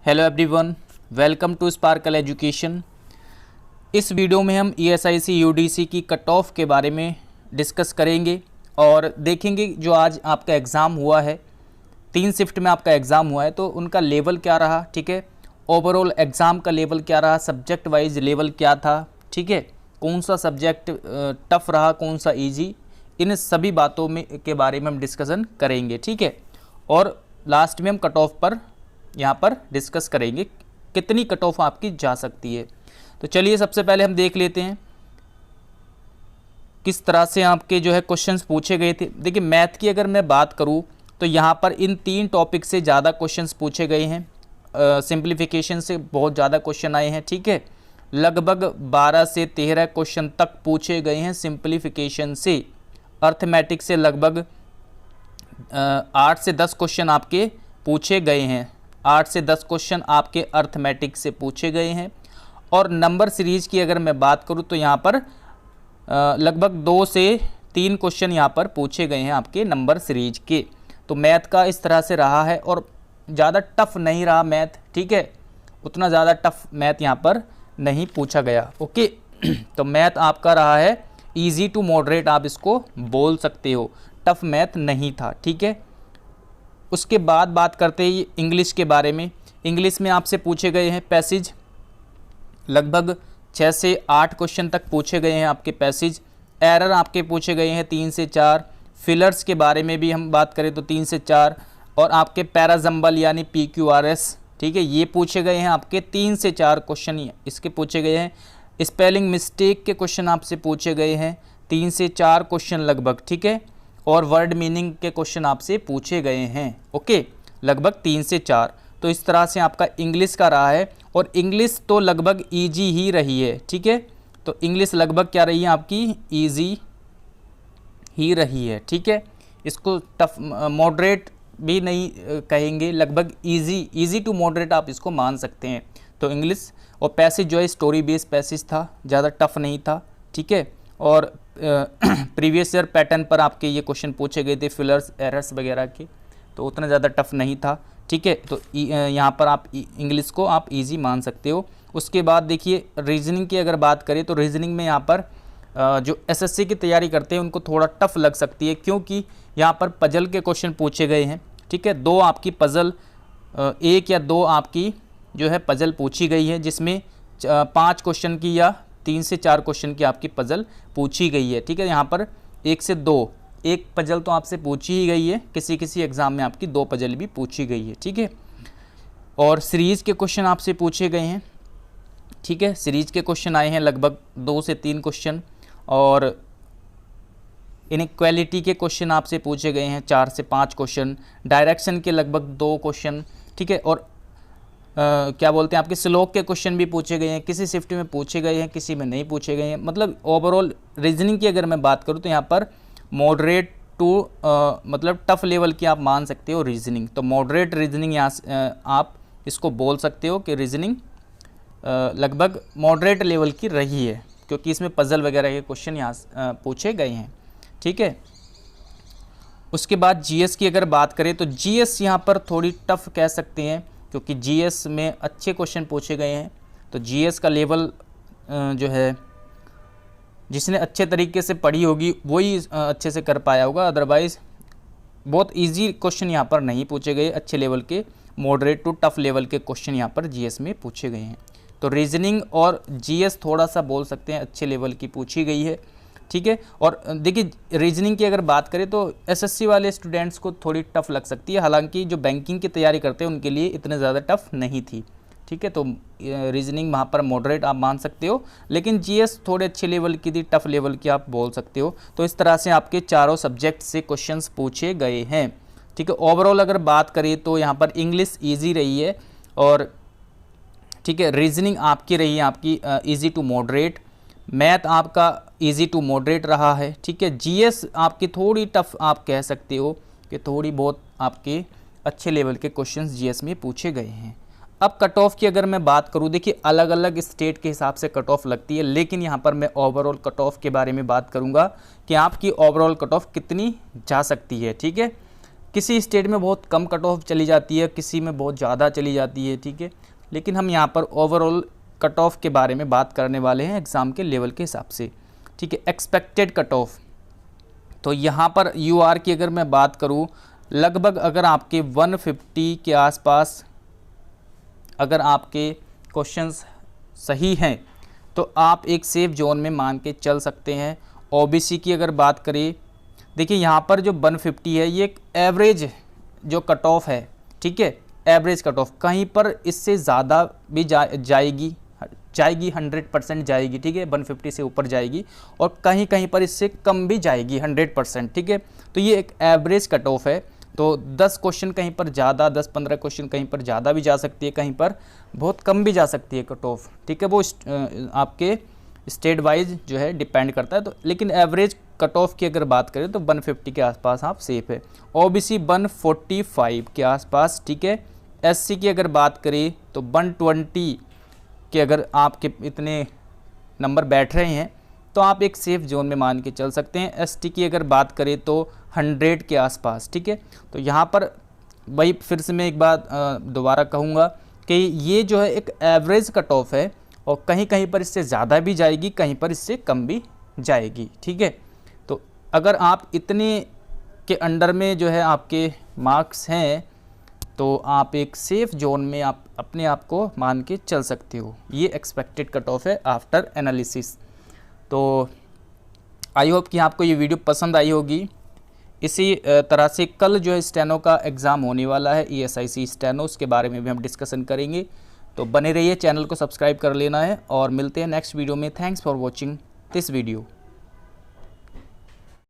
Hello everyone, welcome to Sparkle education. इस video में हम ESIC UDC की कट ऑफ के बारे में डिस्कस करेंगे और देखेंगे जो आज आपका एग्ज़ाम हुआ है, 3 शिफ्ट में आपका एग्ज़ाम हुआ है तो उनका लेवल क्या रहा, ठीक है। ओवरऑल एग्ज़ाम का लेवल क्या रहा, सब्जेक्ट वाइज लेवल क्या था, ठीक है। कौन सा सब्जेक्ट टफ़ रहा, कौन सा ईजी, इन सभी बातों में के बारे में हम डिस्कशन करेंगे, ठीक है। और लास्ट में हम कट ऑफ पर यहाँ पर डिस्कस करेंगे कितनी कट ऑफ आपकी जा सकती है। तो चलिए सबसे पहले हम देख लेते हैं किस तरह से आपके जो है क्वेश्चंस पूछे गए थे। देखिए मैथ की अगर मैं बात करूँ तो यहाँ पर इन 3 टॉपिक से ज़्यादा क्वेश्चंस पूछे गए हैं। सिंप्लीफिकेशन से बहुत ज़्यादा क्वेश्चन आए हैं, ठीक है। लगभग 12 से 13 क्वेश्चन तक पूछे गए हैं सिंप्लीफिकेशन से। अर्थमेटिक से लगभग 8 से 10 क्वेश्चन आपके पूछे गए हैं। 8 से 10 क्वेश्चन आपके अर्थमेटिक से पूछे गए हैं। और नंबर सीरीज की अगर मैं बात करूं तो यहाँ पर लगभग 2 से 3 क्वेश्चन यहाँ पर पूछे गए हैं आपके नंबर सीरीज के। तो मैथ का इस तरह से रहा है और ज़्यादा टफ नहीं रहा मैथ, ठीक है। उतना ज़्यादा टफ मैथ यहाँ पर नहीं पूछा गया, ओके। तो मैथ आपका रहा है ईजी टू मॉडरेट, आप इसको बोल सकते हो, टफ मैथ नहीं था, ठीक है। उसके बाद बात करते हैं इंग्लिश के बारे में। इंग्लिश में आपसे पूछे गए हैं पैसेज, लगभग 6 से 8 क्वेश्चन तक पूछे गए हैं आपके पैसेज। एरर आपके पूछे गए हैं 3 से 4। फिलर्स के बारे में भी हम बात करें तो 3 से 4। और आपके पैराजम्बल यानी PQRS, ठीक है, ये पूछे गए हैं आपके 3 से 4 क्वेश्चन इसके पूछे गए हैं। स्पेलिंग मिस्टेक के क्वेश्चन आपसे पूछे गए हैं 3 से 4 क्वेश्चन लगभग, ठीक है। और वर्ड मीनिंग के क्वेश्चन आपसे पूछे गए हैं, ओके, लगभग 3 से 4। तो इस तरह से आपका इंग्लिश का रहा है। और इंग्लिश तो लगभग इजी ही रही है, ठीक है। तो इंग्लिश लगभग क्या रही है आपकी, इजी ही रही है, ठीक है। इसको टफ मॉडरेट भी नहीं कहेंगे, लगभग इजी टू मॉडरेट आप इसको मान सकते हैं। तो इंग्लिश और पैसेज जो है स्टोरी बेस्ड पैसेज था, ज़्यादा टफ नहीं था, ठीक है। और प्रीवियस ईयर पैटर्न पर आपके ये क्वेश्चन पूछे गए थे, फिलर्स एरर्स वगैरह के, तो उतना ज़्यादा टफ नहीं था, ठीक है। तो यहाँ पर आप इंग्लिश को आप इजी मान सकते हो। उसके बाद देखिए रीजनिंग की अगर बात करें तो रीजनिंग में यहाँ पर जो SSC की तैयारी करते हैं उनको थोड़ा टफ लग सकती है, क्योंकि यहाँ पर पजल के क्वेश्चन पूछे गए हैं, ठीक है। 2 आपकी पजल, 1 या 2 आपकी जो है पजल पूछी गई है, जिसमें 5 क्वेश्चन की या 3 से 4 क्वेश्चन की आपकी पजल पूछी गई है, ठीक है। यहाँ पर 1 से 2, 1 पजल तो आपसे पूछी ही गई है, किसी एग्ज़ाम में आपकी 2 पजल भी पूछी गई है, ठीक है। और सीरीज़ के क्वेश्चन आपसे पूछे गए हैं, ठीक है। सीरीज़ के क्वेश्चन आए हैं लगभग 2 से 3 क्वेश्चन। और इनइक्वालिटी के क्वेश्चन आपसे पूछे गए हैं 4 से 5 क्वेश्चन। डायरेक्शन के लगभग 2 क्वेश्चन, ठीक है। और क्या बोलते हैं आपके स्लोक के क्वेश्चन भी पूछे गए हैं, किसी शिफ्ट में पूछे गए हैं, किसी में नहीं पूछे गए हैं। मतलब ओवरऑल रीजनिंग की अगर मैं बात करूँ तो यहाँ पर मॉडरेट टू मतलब टफ लेवल की आप मान सकते हो रीजनिंग। तो मॉडरेट रीजनिंग यहाँ आप इसको बोल सकते हो कि रीजनिंग लगभग मॉडरेट लेवल की रही है, क्योंकि इसमें पजल वगैरह के क्वेश्चन यहाँ पूछे गए हैं, ठीक है। उसके बाद GS की अगर बात करें तो GS यहाँ पर थोड़ी टफ कह सकते हैं, क्योंकि GS में अच्छे क्वेश्चन पूछे गए हैं। तो GS का लेवल जो है जिसने अच्छे तरीके से पढ़ी होगी वही अच्छे से कर पाया होगा, अदरवाइज़ बहुत इजी क्वेश्चन यहाँ पर नहीं पूछे गए। अच्छे लेवल के मॉडरेट टू टफ लेवल के क्वेश्चन यहाँ पर GS में पूछे गए हैं। तो रीजनिंग और GS थोड़ा सा बोल सकते हैं अच्छे लेवल की पूछी गई है, ठीक है। और देखिए रीजनिंग की अगर बात करें तो SSC वाले स्टूडेंट्स को थोड़ी टफ लग सकती है, हालांकि जो बैंकिंग की तैयारी करते हैं उनके लिए इतने ज़्यादा टफ नहीं थी, ठीक है। तो रीजनिंग वहाँ पर मॉडरेट आप मान सकते हो, लेकिन GS थोड़े अच्छे लेवल की थी, टफ लेवल की आप बोल सकते हो। तो इस तरह से आपके चारों सब्जेक्ट से क्वेश्चंस पूछे गए हैं, ठीक है। ओवरऑल अगर बात करें तो यहाँ पर इंग्लिश ईजी रही है और ठीक है, रीजनिंग आपकी रही है आपकी ईजी टू मॉडरेट, मैथ आपका इजी टू मॉडरेट रहा है, ठीक है। GS आपकी थोड़ी टफ आप कह सकते हो कि थोड़ी बहुत आपके अच्छे लेवल के क्वेश्चंस GS में पूछे गए हैं। अब कट ऑफ की अगर मैं बात करूं, देखिए अलग अलग स्टेट के हिसाब से कट ऑफ लगती है, लेकिन यहाँ पर मैं ओवरऑल कट ऑफ के बारे में बात करूँगा कि आपकी ओवरऑल कट ऑफ कितनी जा सकती है, ठीक है। किसी स्टेट में बहुत कम कट ऑफ चली जाती है, किसी में बहुत ज़्यादा चली जाती है, ठीक है। लेकिन हम यहाँ पर ओवरऑल कट ऑफ के बारे में बात करने वाले हैं एग्ज़ाम के लेवल के हिसाब से, ठीक है। एक्सपेक्टेड कट ऑफ, तो यहाँ पर यूआर की अगर मैं बात करूँ, लगभग अगर आपके 150 के आसपास अगर आपके क्वेश्चंस सही हैं तो आप एक सेफ जोन में मान के चल सकते हैं। ओबीसी की अगर बात करें, देखिए यहाँ पर जो 150 है ये एक एवरेज जो कट ऑफ है, ठीक है, एवरेज कट ऑफ। कहीं पर इससे ज़्यादा भी जाएगी 100% जाएगी, ठीक है, 150 से ऊपर जाएगी, और कहीं कहीं पर इससे कम भी जाएगी 100%, ठीक है। तो ये एक एवरेज कट ऑफ है। तो 10 क्वेश्चन कहीं पर ज़्यादा, 10-15 क्वेश्चन कहीं पर ज़्यादा भी जा सकती है, कहीं पर बहुत कम भी जा सकती है कट ऑफ, ठीक है। वो आपके स्टेट वाइज जो है डिपेंड करता है। तो लेकिन एवरेज कट ऑफ की अगर बात करें तो 150 के आसपास आप सेफ है। ओबीसी 145 के आसपास, ठीक है। एससी की अगर बात करें तो 120 के अगर आपके इतने नंबर बैठ रहे हैं तो आप एक सेफ जोन में मान के चल सकते हैं। एसटी की अगर बात करें तो 100 के आसपास, ठीक है। तो यहाँ पर वही फिर से मैं एक बात दोबारा कहूँगा कि ये जो है एक एवरेज कट ऑफ है, और कहीं कहीं पर इससे ज़्यादा भी जाएगी, कहीं पर इससे कम भी जाएगी, ठीक है। तो अगर आप इतने के अंडर में जो है आपके मार्क्स हैं तो आप एक सेफ जोन में आप अपने आप को मान के चल सकते हो। ये एक्सपेक्टेड कट ऑफ है आफ्टर एनालिसिस। तो आई होप कि आपको ये वीडियो पसंद आई होगी। इसी तरह से कल जो है स्टेनो का एग्ज़ाम होने वाला है, ESIC स्टेनो, उसके बारे में भी हम डिस्कशन करेंगे। तो बने रहिए, चैनल को सब्सक्राइब कर लेना है, और मिलते हैं नेक्स्ट वीडियो में। Thanks for watching this video.